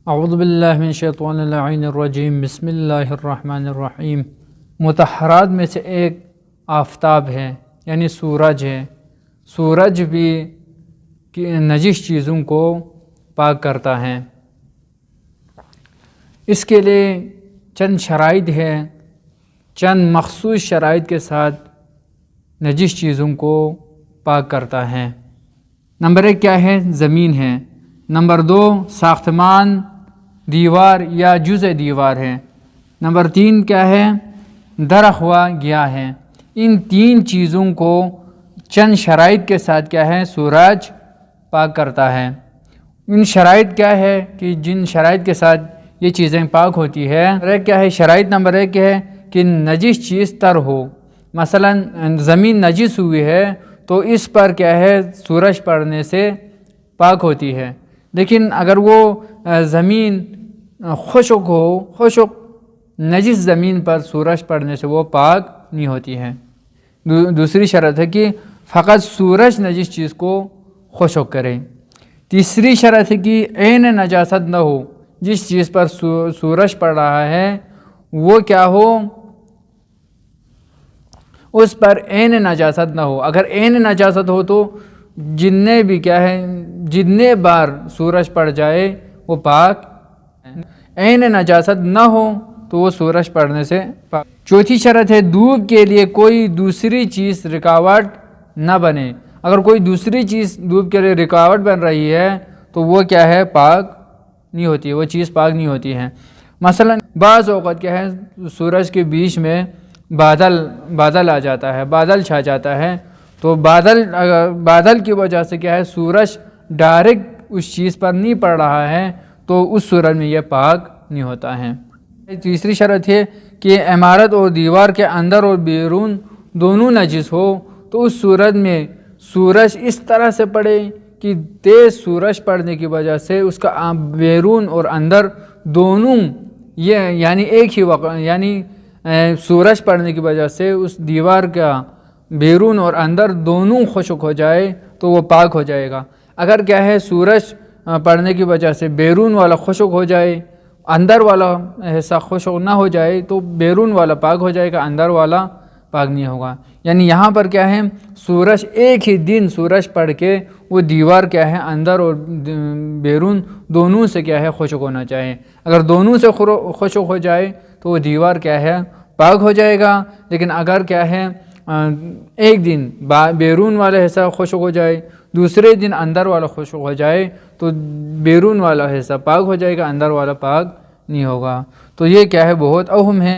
اعوذ باللہ من الشیطان اللعین الرجیم، بسم اللہ الرحمن الرحیم۔ مطہرات میں سے ایک آفتاب ہے، یعنی سورج ہے۔ سورج بھی نجس چیزوں کو پاک کرتا ہے۔ اس کے لیے چند شرائط ہے، چند مخصوص شرائط کے ساتھ نجس چیزوں کو پاک کرتا ہے۔ نمبر 1 کیا ہے؟ زمین ہے۔ نمبر 2 ساختمان، دیوار یا جزء دیوار ہے۔ نمبر 3 کیا ہے؟ درخت ہوا گیا ہے۔ ان 3 چیزوں کو چند شرائط کے ساتھ کیا ہے؟ سورج پاک کرتا ہے۔ ان شرائط کیا ہے کہ جن شرائط کے ساتھ یہ چیزیں پاک ہوتی ہے؟ کیا ہے شرائط؟ نمبر 1 ہے کہ نجس چیز تر ہو۔ مثلا زمین نجس ہوئی ہے تو اس پر کیا ہے؟ سورج پڑنے سے پاک ہوتی ہے۔ لیکن اگر وہ زمین خشک ہو، خشک نجس زمین پر سورج پڑنے سے وہ پاک نہیں ہوتی ہے۔ دوسری شرط ہے کہ فقط سورج نجس چیز کو خشک کرے۔ تیسری شرط ہے کہ عین نجاست نہ ہو، جس چیز پر سورج پڑ رہا ہے وہ کیا ہو؟ اس پر عین نجاست نہ ہو۔ اگر عین نجاست ہو تو جتنے بھی کیا ہے، جتنے بار سورج پڑ جائے وہ پاک۔ عین نجاست نہ ہو تو وہ سورج پڑنے سے پاک۔ چوتھی شرط ہے دھوپ کے لیے کوئی دوسری چیز رکاوٹ نہ بنے۔ اگر کوئی دوسری چیز دھوپ کے لیے رکاوٹ بن رہی ہے تو وہ کیا ہے؟ پاک نہیں ہوتی، وہ چیز پاک نہیں ہوتی ہے۔ مثلا بعض اوقات کیا ہے؟ سورج کے بیچ میں بادل آ جاتا ہے، بادل چھا جاتا ہے، تو بادل کی وجہ سے کیا ہے؟ سورج ڈائریکٹ اس چیز پر نہیں پڑ رہا ہے تو اس صورت میں یہ پاک نہیں ہوتا ہے۔ تیسری شرط ہے کہ عمارت اور دیوار کے اندر اور بیرون دونوں نجس ہو، تو اس صورت میں سورج اس طرح سے پڑے کہ تیز سورج پڑنے کی وجہ سے اس کا بیرون اور اندر دونوں یعنی ایک ہی وقت، یعنی سورج پڑنے کی وجہ سے اس دیوار کا بیرون اور اندر دونوں خشک ہو جائے تو وہ پاک ہو جائے گا۔ اگر کیا ہے سورج پڑنے کی وجہ سے بیرون والا خشک ہو جائے، اندر والا ایسا خشک نہ ہو جائے تو بیرون والا پاک ہو جائے گا، اندر والا پاک نہیں ہوگا۔ یعنی یہاں پر کیا ہے؟ سورج ایک ہی دن سورج پڑ کے وہ دیوار کیا ہے؟ اندر اور بیرون دونوں سے کیا ہے؟ خشک ہونا چاہیے۔ اگر دونوں سے خشک ہو جائے تو وہ دیوار کیا ہے؟ پاک ہو جائے گا۔ لیکن اگر کیا ہے ایک دن بیرون والا حصہ خشک ہو جائے، دوسرے دن اندر والا خشک ہو جائے تو بیرون والا حصہ پاک ہو جائے گا، اندر والا پاک نہیں ہوگا۔ تو یہ کیا ہے؟ بہت اہم ہے۔